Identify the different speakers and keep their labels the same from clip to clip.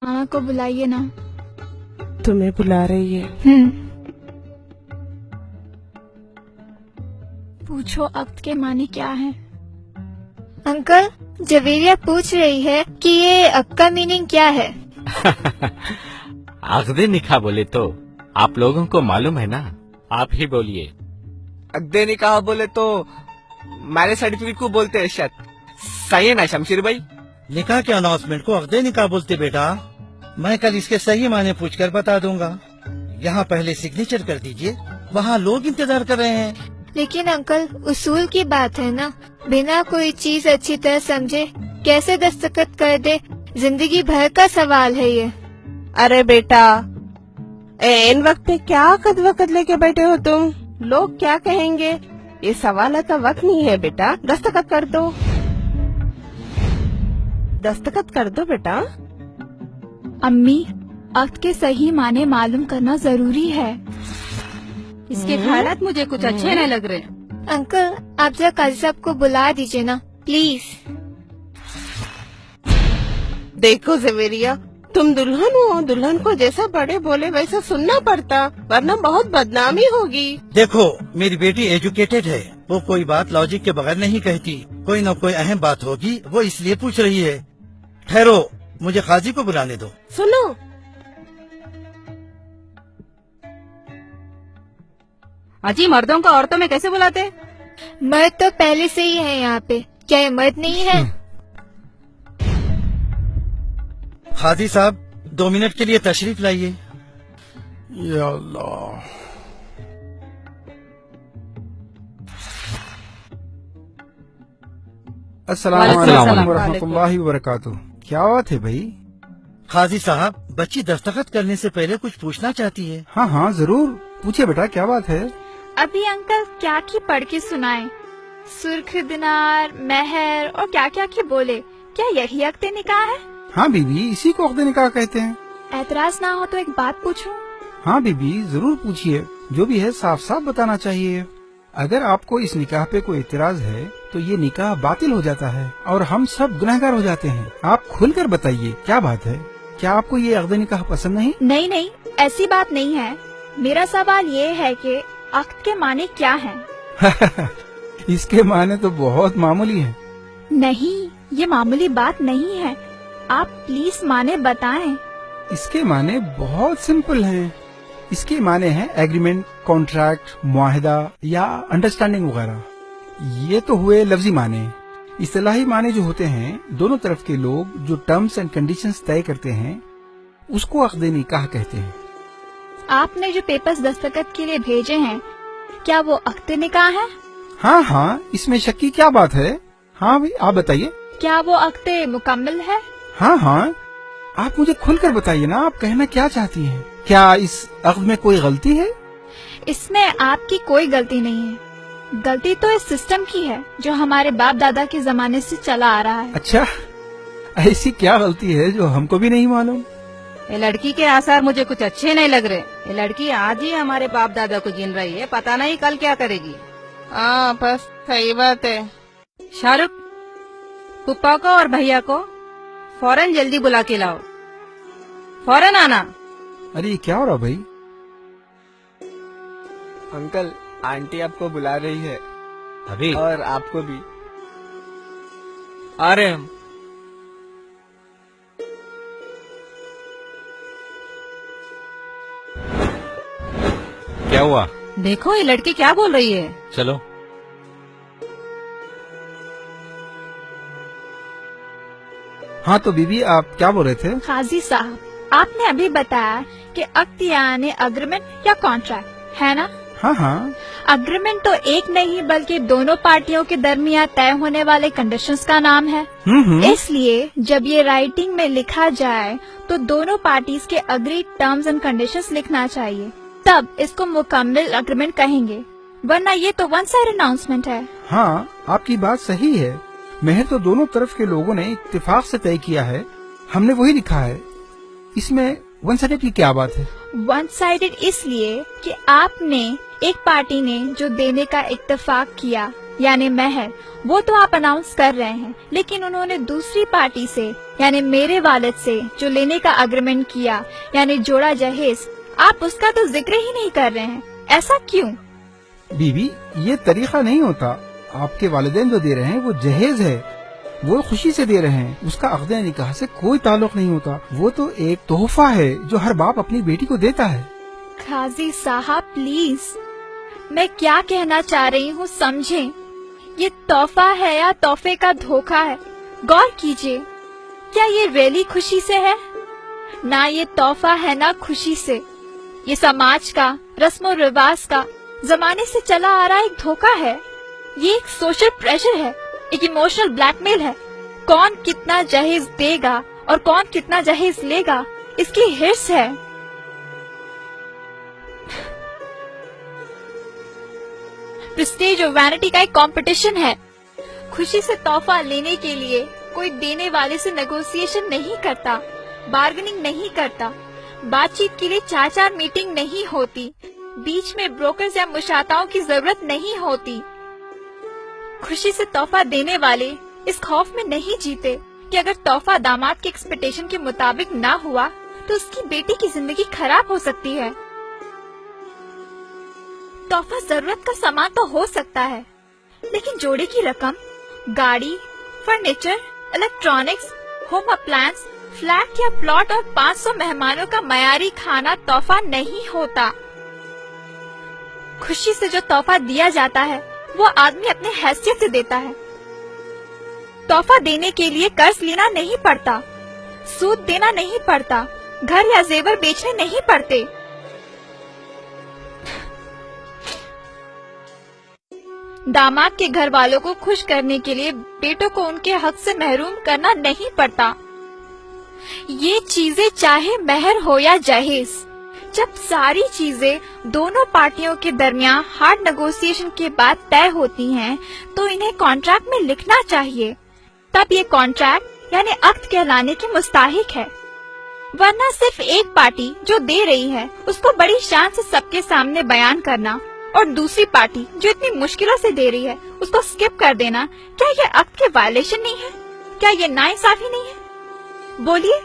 Speaker 1: मामा को बुलाइए ना।
Speaker 2: तुम्हें बुला रही है।
Speaker 1: पूछो अक्द के मानी क्या है।
Speaker 3: अंकल, जवेरिया पूछ रही है कि ये अक्द का मीनिंग क्या है।
Speaker 4: अक्दे निकाह बोले तो आप लोगों को मालूम है ना, आप ही बोलिए।
Speaker 5: अक्दे निकाह बोले तो मैरिज सर्टिफिकेट को बोलते हैं शायद। सही है ना शमशीर भाई?
Speaker 6: निकाह के अनाउंसमेंट को अक्दे निकाह बोलते बेटा। मैं कल इसके सही माने पूछकर बता दूंगा। यहाँ पहले सिग्नेचर कर दीजिए, वहाँ लोग इंतजार कर रहे हैं।
Speaker 3: लेकिन अंकल, उसूल की बात है ना, बिना कोई चीज अच्छी तरह समझे कैसे दस्तखत कर दे, जिंदगी भर का सवाल है ये।
Speaker 2: अरे बेटा, इन वक्त पे क्या कद वक़्त लेके बैठे हो तुम? लोग क्या कहेंगे? ये सवाल का वक्त नहीं है बेटा, दस्तखत कर दो। दस्तखत कर दो बेटा।
Speaker 1: अम्मी, अक्द के सही माने मालूम करना जरूरी है।
Speaker 7: इसके ख्यालात मुझे कुछ अच्छे नहीं लग रहे।
Speaker 3: अंकल, आप जरा काजी साहब को बुला दीजिए ना प्लीज।
Speaker 2: देखो जवेरिया, तुम दुल्हन हो, दुल्हन को जैसा बड़े बोले वैसा सुनना पड़ता, वरना बहुत बदनामी होगी।
Speaker 6: देखो, मेरी बेटी एजुकेटेड है, वो कोई बात लॉजिक के बगैर नहीं कहती। कोई न कोई अहम बात होगी, वो इसलिए पूछ रही है। ठहरो, मुझे काजी को बुलाने दो।
Speaker 2: सुनो,
Speaker 7: अजी मर्दों को औरतों में कैसे बुलाते?
Speaker 3: मर्द तो पहले से ही है यहाँ पे, क्या ये मर्द नहीं है?
Speaker 6: काजी साहब, 2 मिनट के लिए तशरीफ लाइए।
Speaker 8: या अल्लाह। अस्सलाम वालेकुम वरहमतुल्लाहि वबरकातुहू। क्या बात है भाई?
Speaker 6: काजी साहब, बच्ची दस्तखत करने से पहले कुछ पूछना चाहती है।
Speaker 8: हाँ हाँ जरूर, पूछिए बेटा, क्या बात है?
Speaker 1: अभी अंकल क्या की पढ़ के सुनाए, सुर्ख दिनार, मेहर और क्या क्या की बोले। क्या यही अक्द निकाह है?
Speaker 8: हाँ बीबी, इसी को अक्द निकाह कहते हैं।
Speaker 1: एतराज ना हो तो एक बात पूछूं?
Speaker 8: हाँ बीबी, जरूर पूछिए। जो भी है साफ साफ बताना चाहिए। अगर आपको इस निकाह पे कोई एतराज है तो ये निकाह बातिल हो जाता है और हम सब गुनहगार हो जाते हैं। आप खुलकर बताइए, क्या बात है? क्या आपको ये अक्द निकाह पसंद नहीं?
Speaker 1: नहीं नहीं, ऐसी बात नहीं है। मेरा सवाल ये है कि अक्द के माने क्या हैं?
Speaker 8: इसके माने तो बहुत मामूली हैं।
Speaker 1: नहीं, ये मामूली बात नहीं है। आप प्लीज माने बताएं।
Speaker 8: इसके माने बहुत सिंपल हैं। इसके माने हैं एग्रीमेंट, कॉन्ट्रैक्ट, मुआहदा या अंडरस्टैंडिंग वगैरह। ये तो हुए लफ्जी माने। इस्तिलाही माने जो होते हैं, दोनों तरफ के लोग जो टर्म्स एंड कंडीशंस तय करते हैं, उसको अक्द निकाह कहते हैं।
Speaker 1: आपने जो पेपर्स दस्तखत के लिए भेजे हैं, क्या वो अक्द निकाह है?
Speaker 8: हाँ हाँ, इसमें शक की क्या बात है? हाँ भाई, आप बताइए।
Speaker 1: क्या वो अक्द मुकम्मल है?
Speaker 8: हाँ हाँ, आप मुझे खुलकर बताइए ना, आप कहना क्या चाहती हैं? क्या इस अक्द में कोई गलती है?
Speaker 1: इसमें आपकी कोई गलती नहीं है। गलती तो इस सिस्टम की है जो हमारे बाप दादा के जमाने से चला आ रहा है।
Speaker 8: अच्छा, ऐसी क्या गलती है जो हमको भी नहीं मालूम?
Speaker 7: ये लड़की के आसार मुझे कुछ अच्छे नहीं लग रहे। ये लड़की आज ही हमारे बाप दादा को गिन रही है, पता नहीं कल क्या करेगी।
Speaker 2: हाँ बस सही बात है।
Speaker 7: शाहरुख, पुप्पा को और भैया को फौरन जल्दी बुला के लाओ, फौरन आना।
Speaker 8: अरे ये क्या हो रहा भाई?
Speaker 5: अंकल, आंटी आपको बुला रही है।
Speaker 4: अभी
Speaker 5: और आपको भी। आ रहे हम।
Speaker 4: क्या हुआ?
Speaker 7: देखो ये लड़की क्या बोल रही है।
Speaker 4: चलो।
Speaker 8: हाँ तो बीबी, आप क्या बोल रहे थे?
Speaker 1: काजी साहब, आपने अभी बताया कि अक्द यानी अग्रीमेंट या कॉन्ट्रैक्ट है ना?
Speaker 8: हाँ हाँ,
Speaker 1: अग्रीमेंट तो एक नहीं बल्कि दोनों पार्टियों के दरमियान तय होने वाले कंडीशंस का नाम है। इसलिए जब ये राइटिंग में लिखा जाए तो दोनों पार्टीज के अग्रीड टर्म्स एंड कंडीशंस लिखना चाहिए, तब इसको मुकम्मल अग्रीमेंट कहेंगे, वरना ये तो वन साइड अनाउंसमेंट है।
Speaker 8: हाँ, आपकी बात सही है। मेहर तो दोनों तरफ के लोगों ने इत्तेफाक से तय किया है, हमने वही लिखा है। इसमें वन साइडेड की क्या बात है?
Speaker 1: वन साइडेड इसलिए कि आपने, एक पार्टी ने जो देने का इत्तेफाक किया यानी महर, वो तो आप अनाउंस कर रहे हैं, लेकिन उन्होंने दूसरी पार्टी से यानी मेरे वालिद से जो लेने का एग्रीमेंट किया यानी जोड़ा जहेज, आप उसका तो जिक्र ही नहीं कर रहे हैं। ऐसा क्यों?
Speaker 8: बीबी, ये तरीका नहीं होता। आपके वालिदैन जो दे रहे हैं वो जहेज है, वो खुशी से दे रहे हैं, उसका अक़द निकाह से कोई ताल्लुक नहीं होता। वो तो एक तोहफा है जो हर बाप अपनी बेटी को देता है।
Speaker 1: काजी साहब प्लीज, मैं क्या कहना चाह रही हूँ समझें। ये तोहफा है या तोहफे का धोखा है, गौर कीजिए। क्या ये रियली खुशी से है? ना ये तोहफा है ना खुशी से। ये समाज का, रस्म और रिवाज का, जमाने से चला आ रहा एक धोखा है। ये एक सोशल प्रेशर है, एक इमोशनल ब्लैकमेल है। कौन कितना जहेज देगा और कौन कितना जहेज लेगा, इसकी हिर्स है। प्रेस्टीज और वैनिटी का एक कंपटीशन है। खुशी से तोहफा लेने के लिए कोई देने वाले से नेगोशिएशन नहीं करता, बार्गेनिंग नहीं करता, बातचीत के लिए 4-4 मीटिंग नहीं होती, बीच में ब्रोकर्स या मुशाताओं की जरूरत नहीं होती। खुशी से तोहफा देने वाले इस खौफ में नहीं जीते कि अगर तोहफा दामाद के एक्सपेक्टेशन के मुताबिक ना हुआ तो उसकी बेटी की जिंदगी खराब हो सकती है। तोहफा जरूरत का सामान तो हो सकता है, लेकिन जोड़े की रकम, गाड़ी, furniture, electronics, home appliance, flat या प्लॉट और 500 मेहमानों का मयारी खाना तोहफा नहीं होता। खुशी से जो तोहफा दिया जाता है वो आदमी अपने हैसियत से देता है। तोहफा देने के लिए कर्ज लेना नहीं पड़ता, सूद देना नहीं पड़ता, घर या जेवर बेचने नहीं पड़ते। दामाद के घर वालों को खुश करने के लिए बेटों को उनके हक से महरूम करना नहीं पड़ता। ये चीजें चाहे महर हो या जहेज, जब सारी चीजें दोनों पार्टियों के दरमियान हार्ड नेगोशिएशन के बाद तय होती हैं, तो इन्हें कॉन्ट्रैक्ट में लिखना चाहिए। तब ये कॉन्ट्रैक्ट यानी अक्द कहलाने के मुस्ताहिक है। वरना सिर्फ एक पार्टी जो दे रही है उसको बड़ी शान से सबके सामने बयान करना और दूसरी पार्टी जो इतनी मुश्किलों से दे रही है उसको स्किप कर देना, क्या ये अक्द के वायलेशन नहीं है? क्या ये नाइंसाफी नहीं है? बोलिए,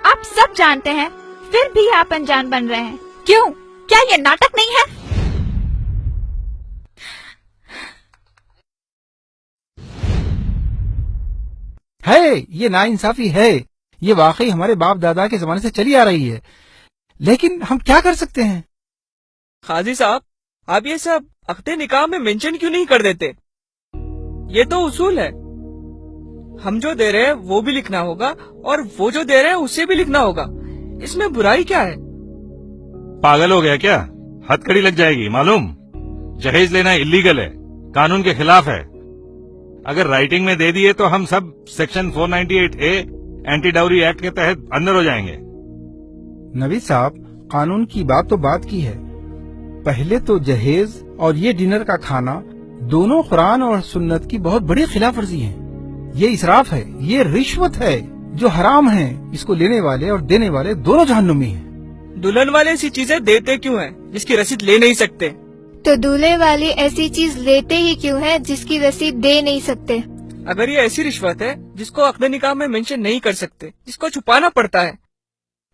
Speaker 1: आप सब जानते हैं फिर भी आप अनजान बन रहे हैं। क्यों? क्या ये नाटक नहीं है?
Speaker 8: ये नाइंसाफी है, ये वाकई हमारे बाप दादा के जमाने से चली आ रही है, लेकिन हम क्या कर सकते हैं?
Speaker 5: काजी साहब, आप ये सब अक़्द निकाह में मेंशन क्यों नहीं कर देते? ये तो उसूल है। हम जो दे रहे हैं वो भी लिखना होगा और वो जो दे रहे हैं उसे भी लिखना होगा। इसमें बुराई क्या है?
Speaker 9: पागल हो गया क्या? हथकड़ी लग जाएगी मालूम। जहेज लेना इलीगल है, कानून के खिलाफ है। अगर राइटिंग में दे दिए तो हम sub section 498A anti dowry act के तहत अंदर हो जाएंगे।
Speaker 8: नबी साहब, कानून की बात तो बात की है। पहले तो जहेज और ये डिनर का खाना दोनों कुरान और सुन्नत की बहुत बड़ी खिलाफ वर्जी है। ये इसराफ है, ये रिश्वत है जो हराम है। इसको लेने वाले और देने वाले दोनों जहन्नुमी हैं।
Speaker 5: दुल्हन वाले ऐसी चीजें देते क्यों हैं जिसकी रसीद ले नहीं सकते?
Speaker 3: तो दूल्हे वाले ऐसी चीज लेते ही क्यों है जिसकी रसीद दे नहीं सकते?
Speaker 5: अगर ये ऐसी रिश्वत है जिसको अक़्द निकाह में मेंशन नहीं कर सकते, जिसको छुपाना पड़ता है,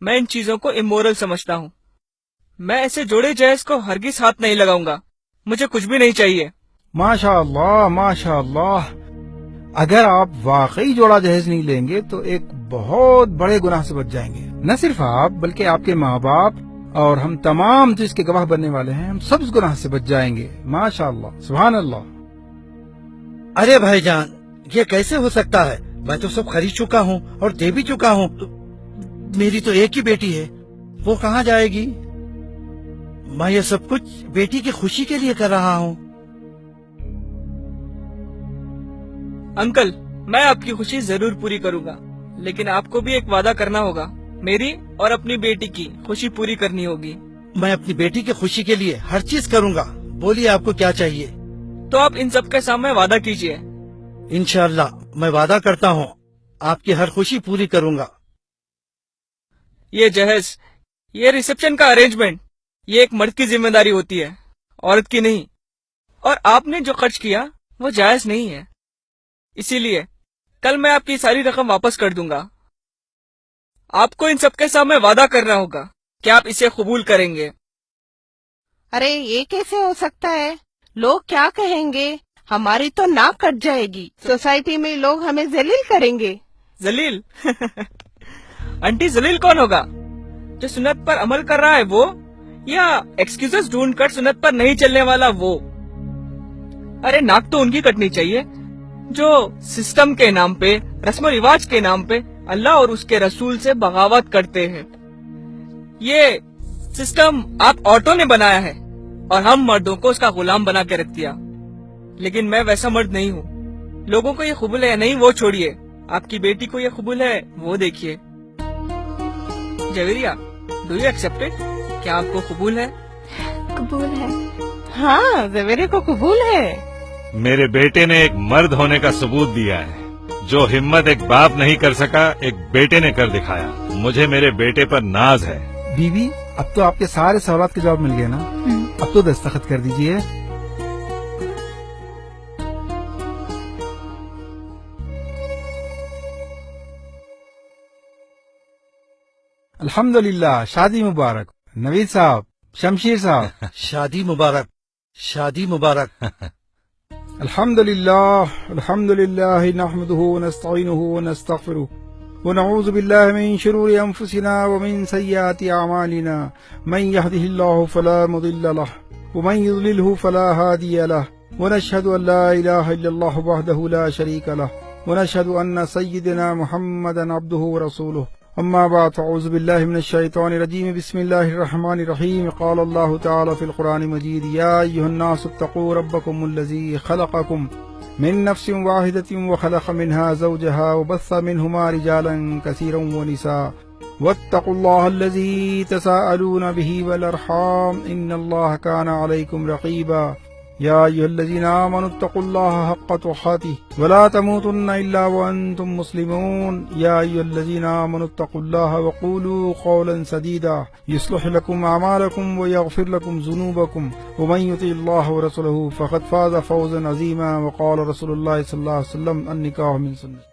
Speaker 5: मैं इन चीजों को इमोरल समझता हूँ। मैं ऐसे जोड़े जहेज को हरगिज हाथ नहीं लगाऊंगा। मुझे कुछ भी नहीं चाहिए।
Speaker 8: माशाअल्लाह, माशाअल्लाह। अगर आप वाकई जोड़ा जहेज नहीं लेंगे तो एक बहुत बड़े गुनाह से बच जाएंगे। न सिर्फ आप बल्कि आपके माँ बाप और हम तमाम जो इसके गवाह बनने वाले हैं, हम सब इस गुनाह से बच जाएंगे। माशाअल्लाह, सुभान अल्लाह।
Speaker 6: अरे भाईजान, ये कैसे हो सकता है? मैं तो सब खरीद चुका हूँ और दे भी चुका हूँ। मेरी तो एक ही बेटी है, वो कहाँ जाएगी? मैं ये सब कुछ बेटी की खुशी के लिए कर रहा हूँ।
Speaker 5: अंकल, मैं आपकी खुशी जरूर पूरी करूंगा, लेकिन आपको भी एक वादा करना होगा। मेरी और अपनी बेटी की खुशी पूरी करनी होगी।
Speaker 6: मैं अपनी बेटी की खुशी के लिए हर चीज करूँगा। बोलिए, आपको क्या चाहिए?
Speaker 5: तो आप इन सब के सामने वादा कीजिए।
Speaker 6: इंशाअल्लाह मैं वादा करता हूँ आपकी हर खुशी पूरी करूँगा।
Speaker 5: ये जहेज, ये रिसेप्शन का अरेंजमेंट, ये एक मर्द की जिम्मेदारी होती है, औरत की नहीं। और आपने जो खर्च किया وہ جائز نہیں ہے. اسی لیے کل میں آپ کی ساری رقم واپس کر دوں گا. آپ کو ان سب کے سامنے وعدہ کرنا ہوگا کہ آپ اسے قبول کریں گے.
Speaker 2: ارے یہ کیسے ہو سکتا ہے؟ لوگ کیا کہیں گے؟ ہماری تو ناک کٹ جائے گی. سوسائٹی میں لوگ ہمیں ذلیل کریں گے.
Speaker 5: ذلیل؟ آنٹی ذلیل کون ہوگا؟ جو سنت پر عمل کر رہا ہے وہ، یا ایکسکیوزز ڈھونڈ کر سنت پر نہیں چلنے والا وہ؟ ارے ناک تو ان کی کٹنی چاہیے جو سسٹم کے نام پہ، رسم و رواج کے نام پہ اللہ اور اس کے رسول سے بغاوت کرتے ہیں. یہ سسٹم آپ عورتوں نے بنایا ہے اور ہم مردوں کو اس کا غلام بنا کے رکھ دیا. لیکن میں ویسا مرد نہیں ہوں. لوگوں کو یہ قبول ہے یا نہیں وہ چھوڑیے، آپ کی بیٹی کو یہ قبول ہے وہ دیکھیے. Javeria, do you accept it? کیا آپ کو قبول ہے؟
Speaker 1: قبول ہے.
Speaker 2: ہاں زویرے کو قبول ہے.
Speaker 9: میرے بیٹے نے ایک مرد ہونے کا ثبوت دیا ہے. جو ہمت ایک باپ نہیں کر سکا ایک بیٹے نے کر دکھایا. مجھے میرے بیٹے پر ناز ہے.
Speaker 8: بیوی اب تو آپ کے سارے سوالات کے جواب مل گئے نا؟ اب تو دستخط کر دیجئے. الحمدللہ، شادی مبارک. نوید صاحب، شمشیر صاحب،
Speaker 6: شادی مبارک، شادی مبارک.
Speaker 8: الحمدللہ الحمدللہ نحمده ونستعینه ونستغفره ونعوذ باللہ من شرور انفسنا ومن سیئات اعمالنا. من يهده الله فلا مضل له ومن يضلله فلا هادي له ونشهد ان لا اله الا الله وحده لا شريك له ونشهد ان سيدنا محمدا عبده ورسوله. اما بعد، اعوذ باللہ من الشیطان الرجیم. بسم اللہ الرحمن الرحیم. قال اللہ تعالی فی القرآن المجید: یا ایھا الناس اتقوا ربکم الذی خلقکم من نفس واحدۃ وخلق منها زوجها وبث منهما رجالا کثیرا ونساء واتقوا اللہ الذی تساءلون به والارحام ان اللہ کان علیکم رقیبا. یا ایھا الذین آمنوا اتقوا اللہ حق تقاته ولا تموتن الا وانتم مسلمون. یا ایھا الذین آمنوا اتقوا اللہ وقولوا قولا سدیدا یصلح لکم اعمالکم ویغفر لکم ذنوبکم ومن یطع اللہ ورسولہ فقد فاز فوزا عظیما. وقال رسول اللہ صلی اللہ علیہ وسلم: النکاح من سنت.